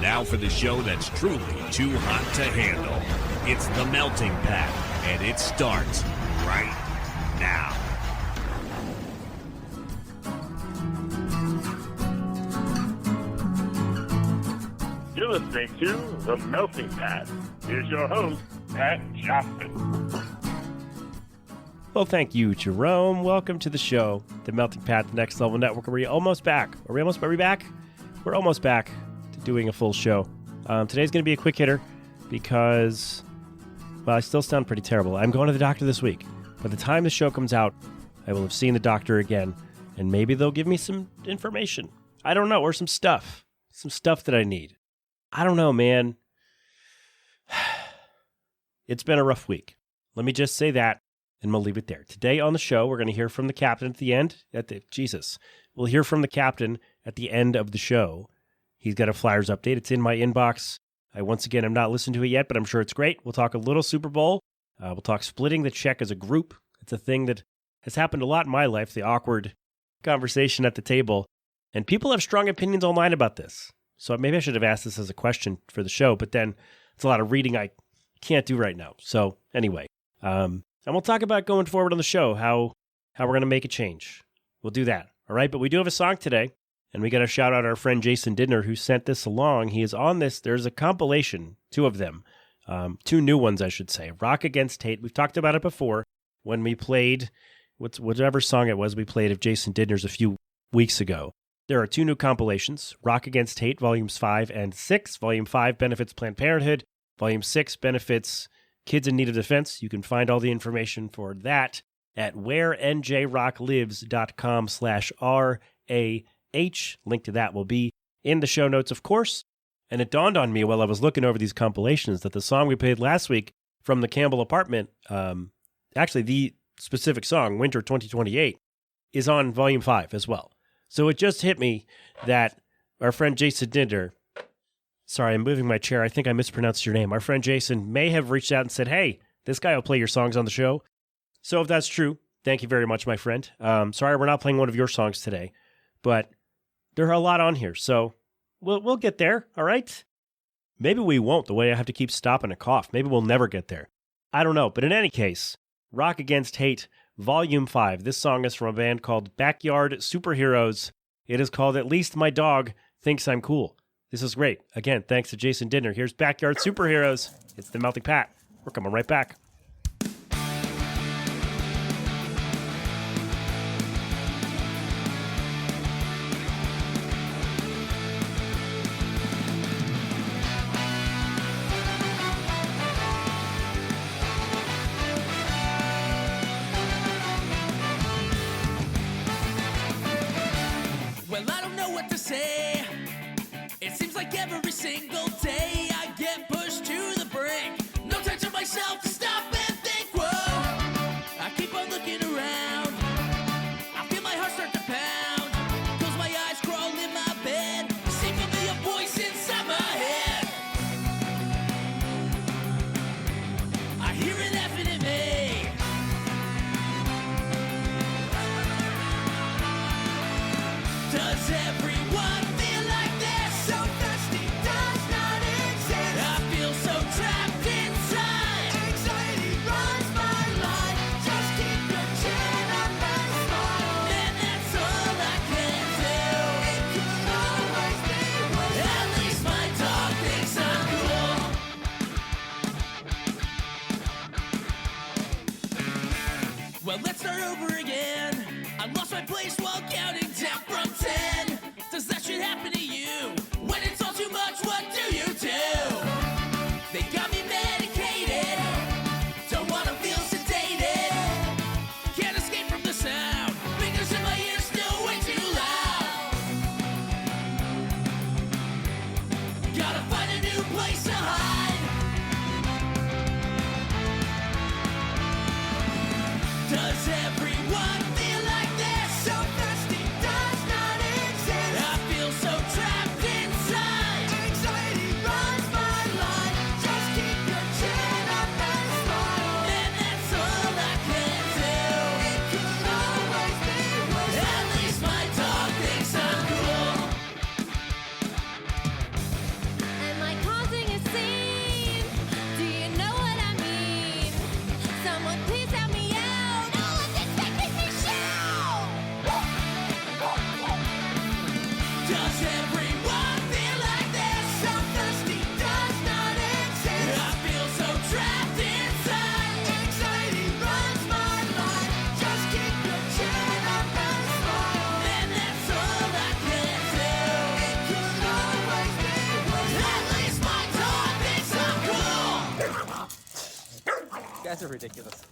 Now for the show that's truly too hot to handle. It's The Melting Pat, and it starts right now. You're listening to The Melting Pat. Here's your host, Pat Johnson. Well, thank you, Jerome. Welcome to the show, The Melting Pat, the Next Level Network. Are we almost back? Are we back? We're almost back to doing a full show. Today's going to be a quick hitter because, well, I still sound pretty terrible. I'm going to the doctor this week. By the time the show comes out, I will have seen the doctor again, and maybe they'll give me some information. I don't know, or some stuff that I need. I don't know, man. It's been a rough week. Let me just say that, and we'll leave it there. Today on the show, we're going to hear from the captain at the end. We'll hear from the captain at the end of the show. He's got a Flyers update. It's in my inbox. Once again, I'm not listened to it yet, but I'm sure it's great. We'll talk a little Super Bowl. We'll talk splitting the check as a group. It's a thing that has happened a lot in my life, the awkward conversation at the table. And people have strong opinions online about this. So maybe I should have asked this as a question for the show, but then it's a lot of reading I can't do right now. So anyway, and we'll talk about going forward on the show, how we're going to make a change. We'll do that. All right. But we do have a song today, and we got to shout out our friend Jason Didner, who sent this along. He is on this. There's a compilation, two of them, two new ones, I should say. Rock Against Hate. We've talked about it before when we played whatever song it was we played of Jason Didner's a few weeks ago. There are two new compilations, Rock Against Hate, Volumes 5 and 6. Volume 5 benefits Planned Parenthood. Volume 6 benefits Kids in Need of Defense. You can find all the information for that at wherenjrocklives.com/RAH. Link to that will be in the show notes, of course. And it dawned on me while I was looking over these compilations that the song we played last week from the Campbell apartment, actually the specific song, Winter 2028, is on Volume 5 as well. So it just hit me that our friend Jason Didner, sorry, I'm moving my chair. I think I mispronounced your name. Our friend Jason may have reached out and said, hey, this guy will play your songs on the show. So if that's true, thank you very much, my friend. Sorry, we're not playing one of your songs today, but there are a lot on here. So we'll get there, all right? Maybe we won't, the way I have to keep stopping to cough. Maybe we'll never get there. I don't know. But in any case, Rock Against Hate, Volume 5. This song is from a band called Backyard Superheroes. It is called At Least My Dog Thinks I'm Cool. This is great. Again, thanks to Jason Didner. Here's Backyard Superheroes. It's The Melting Pat. We're coming right back. Every single day I get pushed to the brink. No time to myself to stop and think. Whoa, I keep on looking around. I feel my heart start to pound. Close my eyes, crawl in my bed. See familiar voice inside my head. I hear it laughing at me. Does everyone feel like this? So thirsty does not exist. I feel so trapped inside. guys are ridiculous.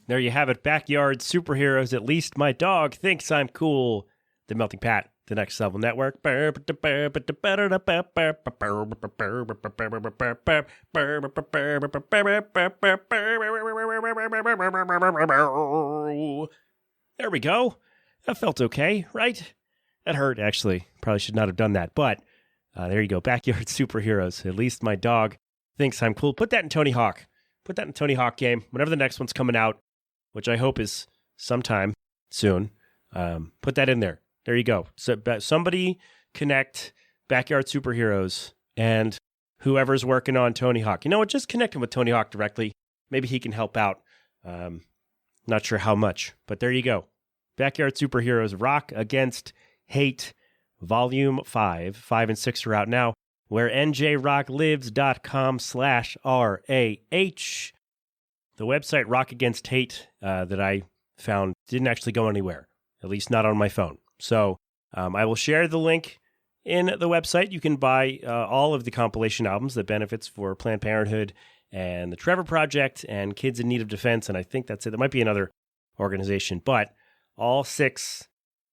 There you have it. Backyard superheroes. At least my dog thinks I'm cool. The Melting Pat, the Next Level Network. There we go. That felt okay, right? That hurt, actually. Probably should not have done that. But there you go. Backyard superheroes. At least my dog thinks I'm cool. Put that in Tony Hawk. Put that in Tony Hawk game. Whenever the next one's coming out, which I hope is sometime soon, put that in there. There you go. So somebody connect Backyard Superheroes and whoever's working on Tony Hawk. You know what? Just connect him with Tony Hawk directly. Maybe he can help out. Not sure how much, but there you go. Backyard Superheroes Rock Against Hate, Volume 5. 5 and 6 are out now. Where njrocklives.com/RAH. The website Rock Against Hate that I found didn't actually go anywhere, at least not on my phone. So I will share the link in the website. You can buy all of the compilation albums, the benefits for Planned Parenthood and the Trevor Project and Kids in Need of Defense. And I think that's it. There might be another organization, but all 6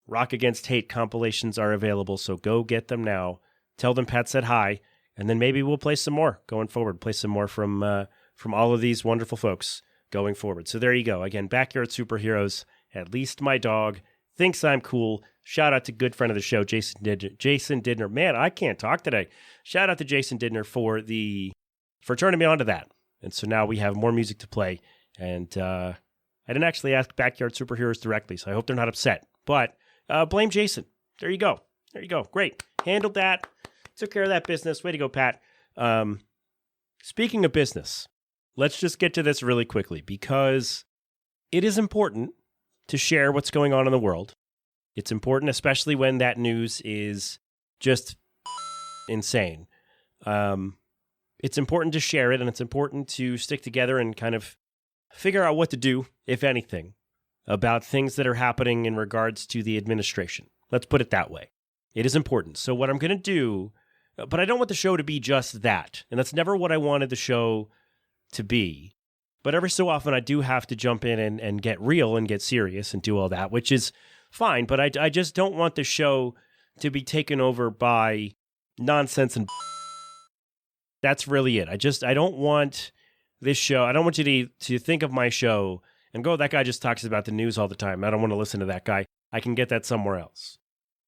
Rock Against Hate compilations are available. So go get them now. Tell them Pat said hi, and then maybe we'll play some more going forward. Play some more from all of these wonderful folks going forward. So there you go. Again, Backyard Superheroes. At least my dog thinks I'm cool. Shout out to good friend of the show, Jason Didner. Man, I can't talk today. Shout out to Jason Didner for turning me on to that. And so now we have more music to play. And I didn't actually ask Backyard Superheroes directly, so I hope they're not upset. But blame Jason. There you go. There you go. Great. Handled that. Took care of that business. Way to go, Pat. Speaking of business, let's just get to this really quickly because it is important to share what's going on in the world. It's important, especially when that news is just insane. It's important to share it, and it's important to stick together and kind of figure out what to do, if anything, about things that are happening in regards to the administration. Let's put it that way. It is important. So what I'm going to do, but I don't want the show to be just that. And that's never what I wanted the show to be. But every so often I do have to jump in and get real and get serious and do all that, which is fine. But I just don't want the show to be taken over by nonsense and that's really it. I don't want this show. I don't want you to think of my show and go, that guy just talks about the news all the time. I don't want to listen to that guy. I can get that somewhere else.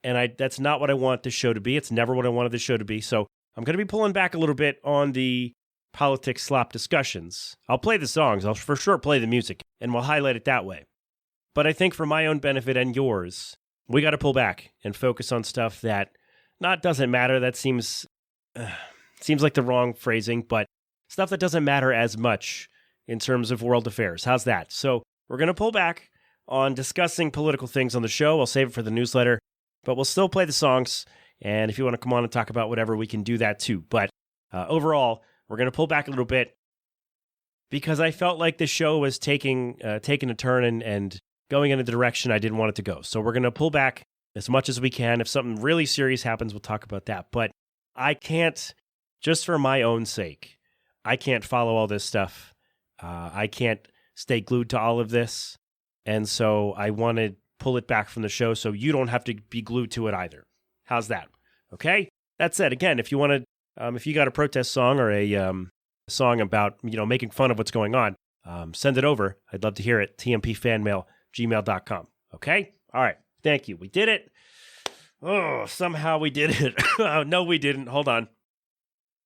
And that's not what I want this show to be. It's never what I wanted this show to be. So I'm going to be pulling back a little bit on the politics slop discussions. I'll play the songs. I'll for sure play the music, and we'll highlight it that way. But I think for my own benefit and yours, we got to pull back and focus on stuff that doesn't matter. That seems like the wrong phrasing, but stuff that doesn't matter as much in terms of world affairs. How's that? So we're going to pull back on discussing political things on the show. I'll save it for the newsletter. But we'll still play the songs, and if you want to come on and talk about whatever, we can do that too. But overall, we're going to pull back a little bit because I felt like the show was taking a turn and going in a direction I didn't want it to go. So we're going to pull back as much as we can. If something really serious happens, we'll talk about that. But I can't, just for my own sake, I can't follow all this stuff. I can't stay glued to all of this. And so I wanted pull it back from the show so you don't have to be glued to it either. How's that? Okay? That said, again, if you want to, if you got a protest song or a song about, making fun of what's going on, send it over. I'd love to hear it. tmpfanmail@gmail.com. Okay? All right. Thank you. We did it. Oh, somehow we did it. No, we didn't. Hold on.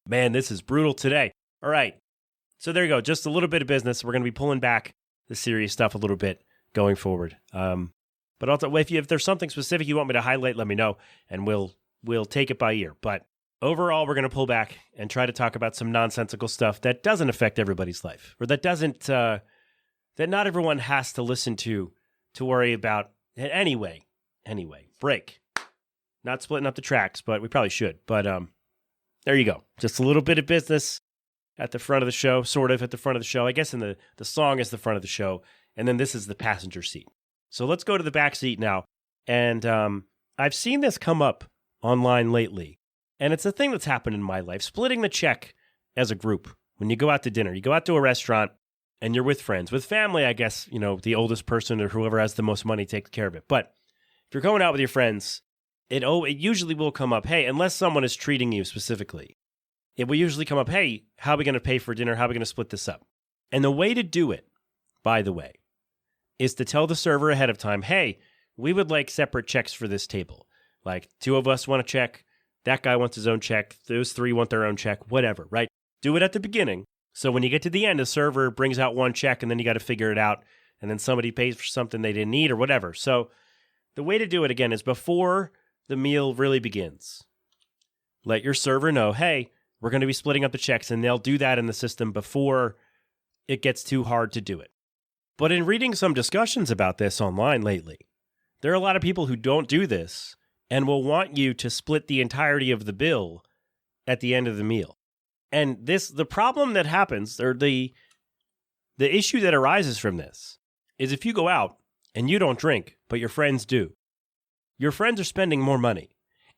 Man, this is brutal today. All right. So there you go. Just a little bit of business. We're going to be pulling back the serious stuff a little bit going forward. But also, if there's something specific you want me to highlight, let me know, and we'll take it by ear. But overall, we're going to pull back and try to talk about some nonsensical stuff that doesn't affect everybody's life, or that doesn't that not everyone has to listen to worry about. Anyway, break. Not splitting up the tracks, but we probably should. But there you go. Just a little bit of business at the front of the show, sort of at the front of the show. I guess the song is the front of the show, and then this is the passenger seat. So let's go to the back seat now. And I've seen this come up online lately. And it's a thing that's happened in my life. Splitting the check as a group. When you go out to dinner, you go out to a restaurant, and you're with friends. With family, I guess, the oldest person or whoever has the most money takes care of it. But if you're going out with your friends, it usually will come up, hey, unless someone is treating you specifically, it will usually come up, hey, how are we going to pay for dinner? How are we going to split this up? And the way to do it, by the way, is to tell the server ahead of time, hey, we would like separate checks for this table. Like 2 of us want a check, that guy wants his own check, those 3 want their own check, whatever, right? Do it at the beginning. So when you get to the end, the server brings out one check and then you got to figure it out. And then somebody pays for something they didn't need or whatever. So the way to do it, again, is before the meal really begins. Let your server know, hey, we're going to be splitting up the checks, and they'll do that in the system before it gets too hard to do it. But in reading some discussions about this online lately, there are a lot of people who don't do this and will want you to split the entirety of the bill at the end of the meal. And the problem that happens, or the issue that arises from this, is if you go out and you don't drink, but your friends do, your friends are spending more money.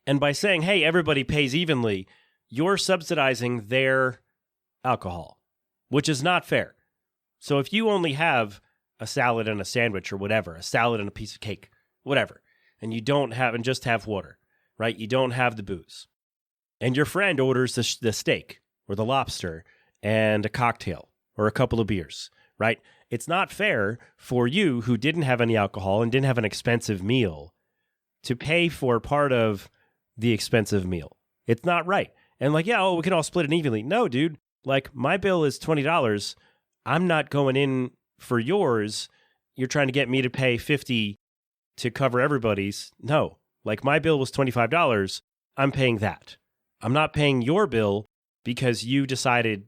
And by saying, hey, everybody pays evenly, you're subsidizing their alcohol, which is not fair. So if you only have a salad and a sandwich or whatever, a salad and a piece of cake, whatever, and just have water, right? You don't have the booze. And your friend orders the steak or the lobster and a cocktail or a couple of beers, right? It's not fair for you who didn't have any alcohol and didn't have an expensive meal to pay for part of the expensive meal. It's not right. And we can all split it evenly. No, dude, my bill is $20. I'm not going in for yours. You're trying to get me to pay $50 to cover everybody's. No, my bill was $25. I'm paying that. I'm not paying your bill because you decided,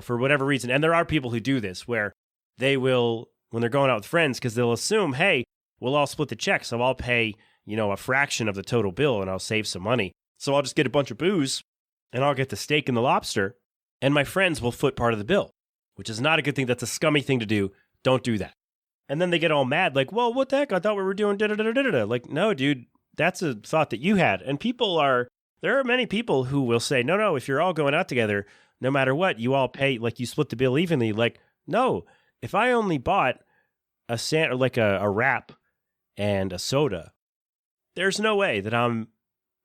for whatever reason. And there are people who do this where they will, when they're going out with friends, because they'll assume, hey, we'll all split the check. So I'll pay, a fraction of the total bill and I'll save some money. So I'll just get a bunch of booze and I'll get the steak and the lobster and my friends will foot part of the bill, which is not a good thing. That's a scummy thing to do. Don't do that. And then they get all mad, well, what the heck? I thought we were doing da-da-da-da-da-da. No, dude, that's a thought that you had. And there are many people who will say, no, if you're all going out together, no matter what, you all pay, you split the bill evenly. No, if I only bought a wrap and a soda, there's no way that I'm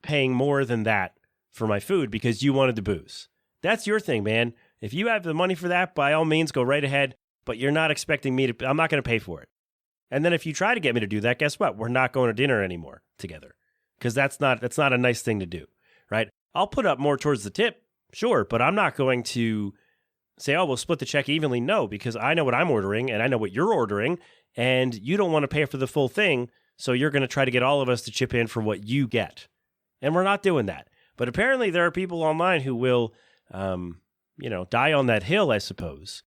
paying more than that for my food because you wanted the booze. That's your thing, man. If you have the money for that, by all means, go right ahead. But you're not expecting me to, I'm not going to pay for it. And then if you try to get me to do that, guess what? We're not going to dinner anymore together because that's not a nice thing to do, right? I'll put up more towards the tip, sure, but I'm not going to say, oh, we'll split the check evenly. No, because I know what I'm ordering and I know what you're ordering and you don't want to pay for the full thing. So you're going to try to get all of us to chip in for what you get. And we're not doing that. But apparently there are people online who will, die on that hill, I suppose,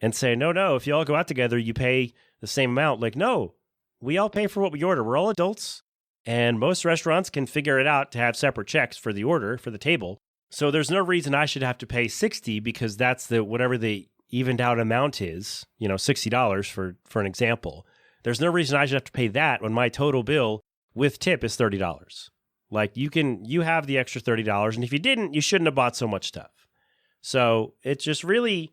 and say, no, if you all go out together, you pay the same amount. No, we all pay for what we order. We're all adults. And most restaurants can figure it out to have separate checks for the order, for the table. So there's no reason I should have to pay $60 because that's whatever the evened out amount is, $60 for an example. There's no reason I should have to pay that when my total bill with tip is $30. You have the extra $30. And if you didn't, you shouldn't have bought so much stuff. So it just really,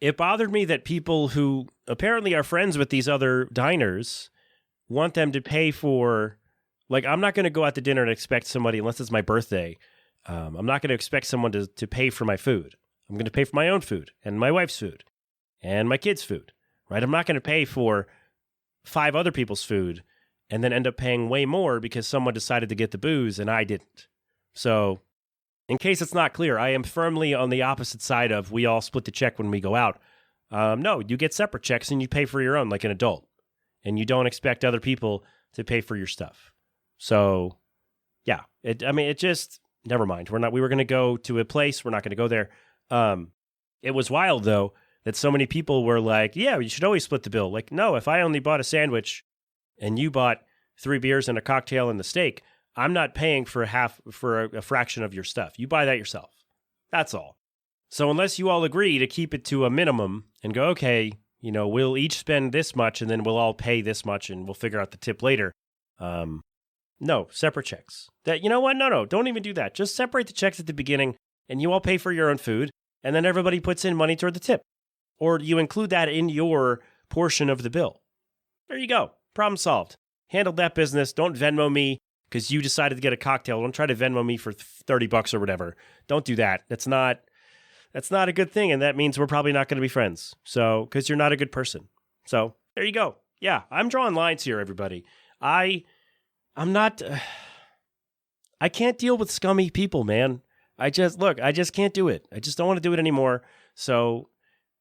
it bothered me that people who apparently are friends with these other diners want them to pay for, I'm not going to go out to dinner and expect somebody, unless it's my birthday, I'm not going to expect someone to pay for my food. I'm going to pay for my own food and my wife's food and my kids' food, right? I'm not going to pay for 5 other people's food and then end up paying way more because someone decided to get the booze and I didn't. So in case it's not clear, I am firmly on the opposite side of we all split the check when we go out. No, you get separate checks and you pay for your own like an adult. And you don't expect other people to pay for your stuff. So, yeah, it just, never mind. We were going to go to a place. We're not going to go there. It was wild, though, that so many people were like, yeah, you should always split the bill. No, if I only bought a sandwich and you bought 3 beers and a cocktail and the steak, I'm not paying for a fraction of your stuff. You buy that yourself. That's all. So unless you all agree to keep it to a minimum and go, okay, we'll each spend this much and then we'll all pay this much and we'll figure out the tip later. No, separate checks. No, don't even do that. Just separate the checks at the beginning and you all pay for your own food and then everybody puts in money toward the tip. Or you include that in your portion of the bill. There you go. Problem solved. Handled that business. Don't Venmo me because you decided to get a cocktail. Don't try to Venmo me for $30 or whatever. Don't do that. That's not a good thing. And that means we're probably not going to be friends. So, because you're not a good person. So there you go. Yeah, I'm drawing lines here, everybody. I'm not, I can't deal with scummy people, man. I just can't do it. I just don't want to do it anymore. So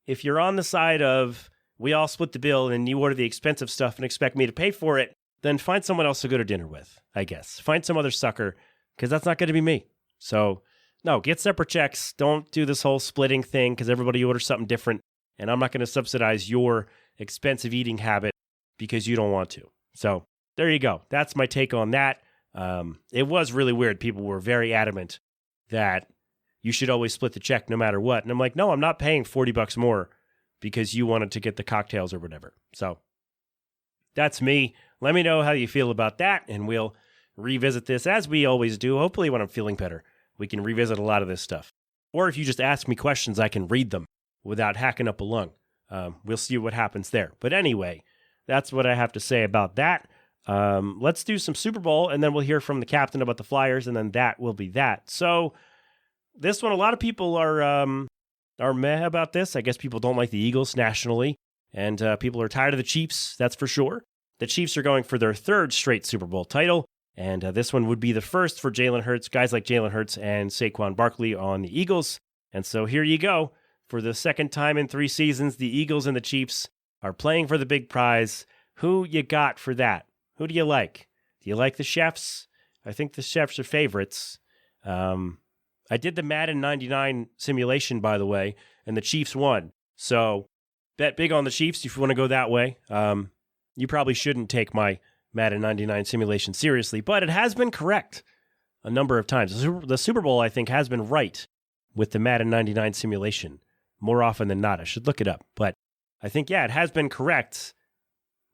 if you're on the side of we all split the bill and you order the expensive stuff and expect me to pay for it, then find someone else to go to dinner with, I guess. Find some other sucker, because that's not going to be me. So no, get separate checks. Don't do this whole splitting thing because everybody orders something different. And I'm not going to subsidize your expensive eating habit because you don't want to. So there you go. That's my take on that. It was really weird. People were very adamant that you should always split the check no matter what. And I'm like, no, I'm not paying $40 more because you wanted to get the cocktails or whatever. So that's me. Let me know how you feel about that, and we'll revisit this as we always do. Hopefully when I'm feeling better, we can revisit a lot of this stuff. Or if you just ask me questions, I can read them without hacking up a lung. We'll see what happens there. But anyway, that's what I have to say about that. Let's do some Super Bowl, and then we'll hear from the captain about the Flyers, and then that will be that. So this one, a lot of people are meh about this. I guess people don't like the Eagles nationally, and people are tired of the Chiefs, that's for sure. The Chiefs are going for their third straight Super Bowl title, and this one would be the first for Jalen Hurts, guys like Jalen Hurts and Saquon Barkley on the Eagles. And so here you go. For the second time in 3 seasons, the Eagles and the Chiefs are playing for the big prize. Who you got for that? Who do you like? Do you like the Chefs? I think the Chefs are favorites. I did the Madden 99 simulation, by the way, and the Chiefs won. So bet big on the Chiefs if you want to go that way. You probably shouldn't take my Madden 99 simulation seriously, but it has been correct a number of times. The Super Bowl, I think, has been right with the Madden 99 simulation more often than not. I should look it up, but I think, yeah, it has been correct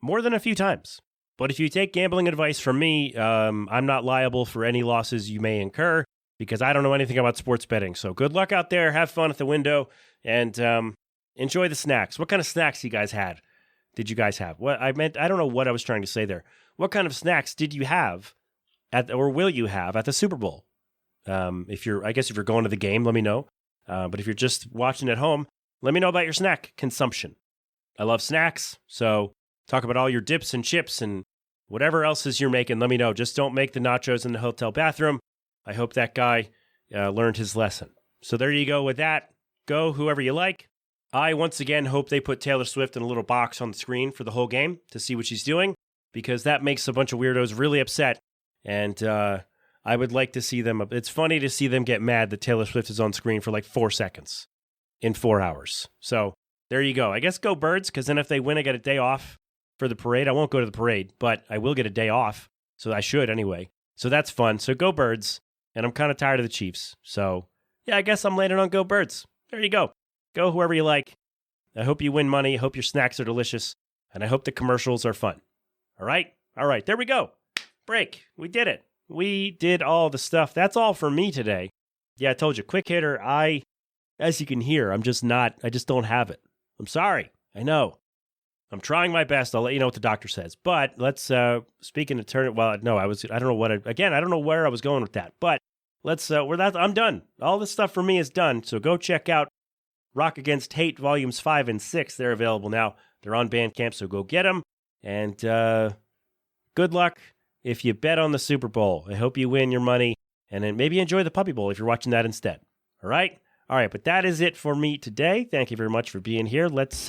more than a few times. But if you take gambling advice from me, I'm not liable for any losses you may incur because I don't know anything about sports betting. So good luck out there. Have fun at the window and enjoy the snacks. What kind of snacks you guys had? Did you guys have? What I meant, I don't know what I was trying to say there. What kind of snacks did you have or will you have at the Super Bowl? If you're going to the game, let me know. But if you're just watching at home, let me know about your snack consumption. I love snacks, so talk about all your dips and chips and whatever else is you're making. Let me know. Just don't make the nachos in the hotel bathroom. I hope that guy learned his lesson. So there you go with that. Go whoever you like. I, once again, hope they put Taylor Swift in a little box on the screen for the whole game to see what she's doing, because that makes a bunch of weirdos really upset. And I would like to see them. It's funny to see them get mad that Taylor Swift is on screen for like 4 seconds in 4 hours. So there you go. I guess go Birds, because then if they win, I get a day off for the parade. I won't go to the parade, but I will get a day off. So I should anyway. So that's fun. So go Birds. And I'm kind of tired of the Chiefs. So yeah, I guess I'm landing on go Birds. There you go. Go whoever you like. I hope you win money. I hope your snacks are delicious. And I hope the commercials are fun. All right? All right. There we go. Break. We did it. We did all the stuff. That's all for me today. Yeah, I told you. Quick hitter. As you can hear, I just don't have it. I'm sorry. I know. I'm trying my best. I'll let you know what the doctor says. But let's, speaking of turn, well, no, I don't know where I was going with that. But let's, I'm done. All this stuff for me is done. So go check out Rock Against Hate Volumes 5 and 6. They're available now. They're on Bandcamp, so go get them. And good luck if you bet on the Super Bowl. I hope you win your money. And then maybe enjoy the Puppy Bowl if you're watching that instead. All right? All right, but that is it for me today. Thank you very much for being here. Let's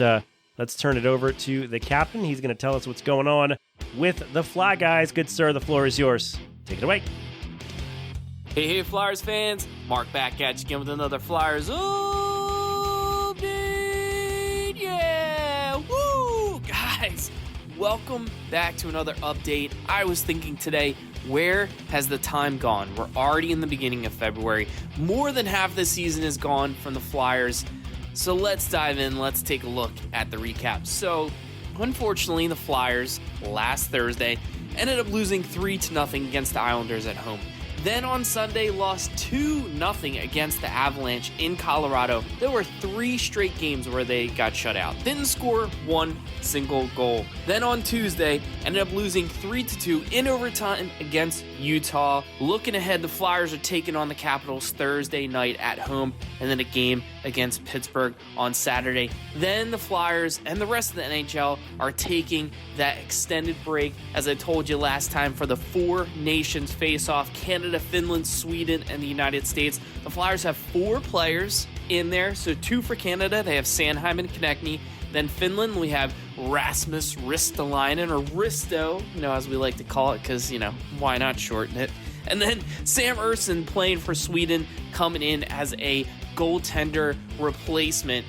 turn it over to the captain. He's going to tell us what's going on with the Fly Guys. Good sir, the floor is yours. Take it away. Hey, Flyers fans. Mark back at you again with another Flyers update. Yeah, woo! Guys, welcome back to another update. I was thinking today, where has the time gone? We're already in the beginning of February. More than half the season is gone from the Flyers. So let's dive in. Let's take a look at the recap. So, unfortunately, the Flyers last Thursday ended up losing 3-0 against the Islanders at home. Then on Sunday, lost 2-0 against the Avalanche in Colorado. There were 3 straight games where they got shut out. Didn't score one single goal. Then on Tuesday, ended up losing 3-2 in overtime against Utah. Looking ahead, the Flyers are taking on the Capitals Thursday night at home, and then a game against Pittsburgh on Saturday. Then the Flyers and the rest of the NHL are taking that extended break, as I told you last time, for the 4 nations face-off: Canada, Finland, Sweden, and the United States. The Flyers have 4 players in there, so 2 for Canada. They have Sanheim and Konechny. Then Finland, we have Rasmus Ristolainen, or Risto, as we like to call it, because, why not shorten it? And then Sam Ersson playing for Sweden, coming in as a goaltender replacement.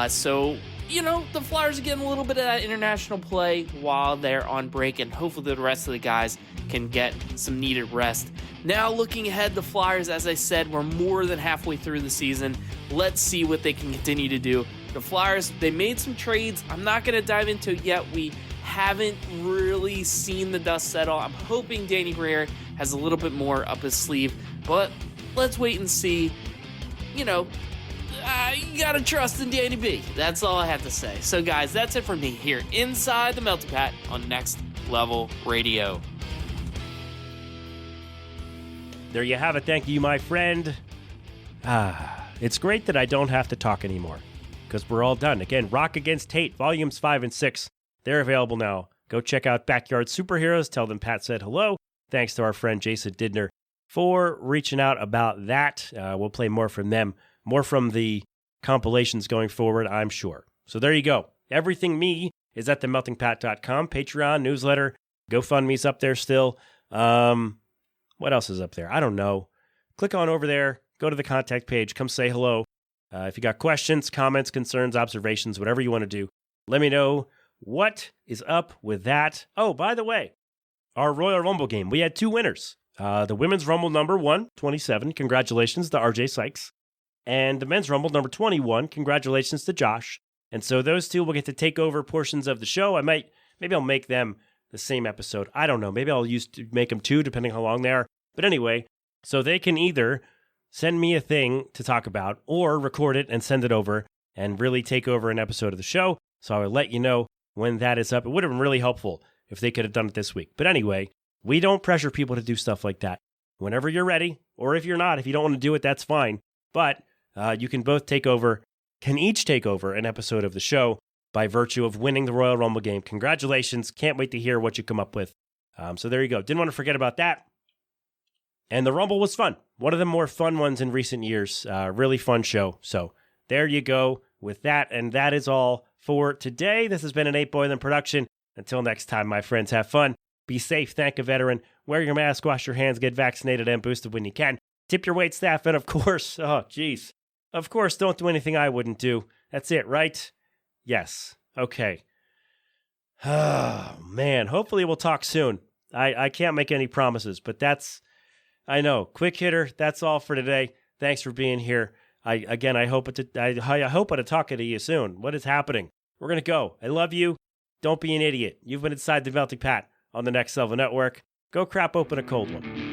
So the Flyers are getting a little bit of that international play while they're on break, and hopefully the rest of the guys can get some needed rest. Now looking ahead, the Flyers, as I said, we're more than halfway through the season. Let's see what they can continue to do. The Flyers, they made some trades. I'm not going to dive into it yet. We haven't really seen the dust settle. I'm hoping Danny Briere has a little bit more up his sleeve, but let's wait and see. You got to trust in Danny B. That's all I have to say. So, guys, that's it for me here inside the Melting Pat on Next Level Radio. There you have it. Thank you, my friend. It's great that I don't have to talk anymore, because we're all done. Again, Rock Against Hate, Volumes 5 and 6. They're available now. Go check out Backyard Superheroes. Tell them Pat said hello. Thanks to our friend Jason Didner for reaching out about that. We'll play more from them, more from the compilations going forward, I'm sure. So there you go. Everything me is at themeltingpat.com. Patreon, newsletter, GoFundMe's up there still. What else is up there? I don't know. Click on over there. Go to the contact page. Come say hello. If you got questions, comments, concerns, observations, whatever you want to do, let me know what is up with that. Oh, by the way, our Royal Rumble game, we had 2 winners. The Women's Rumble number 1, 27. Congratulations to RJ Sykes. And the Men's Rumble number 21. Congratulations to Josh. And so those 2 will get to take over portions of the show. Maybe I'll make them the same episode. I don't know. Maybe I'll make them 2, depending how long they are. But anyway, so they can either send me a thing to talk about or record it and send it over and really take over an episode of the show. So I will let you know when that is up. It would have been really helpful if they could have done it this week. But anyway, we don't pressure people to do stuff like that. Whenever you're ready, or if you're not, if you don't want to do it, that's fine. But you can both each take over an episode of the show by virtue of winning the Royal Rumble game. Congratulations. Can't wait to hear what you come up with. So there you go. Didn't want to forget about that. And the Rumble was fun. One of the more fun ones in recent years. Really fun show. So there you go with that. And that is all for today. This has been an 8 Boylan production. Until next time, my friends, have fun. Be safe. Thank a veteran. Wear your mask, wash your hands, get vaccinated and boosted when you can. Tip your wait staff. And of course, of course, don't do anything I wouldn't do. That's it, right? Yes. Okay. Oh, man. Hopefully we'll talk soon. I can't make any promises, but I know. Quick hitter. That's all for today. Thanks for being here. I hope to talk to you soon. What is happening? We're going to go. I love you. Don't be an idiot. You've been inside the Melting Pat on the Next Level Network. Go crap open a cold one.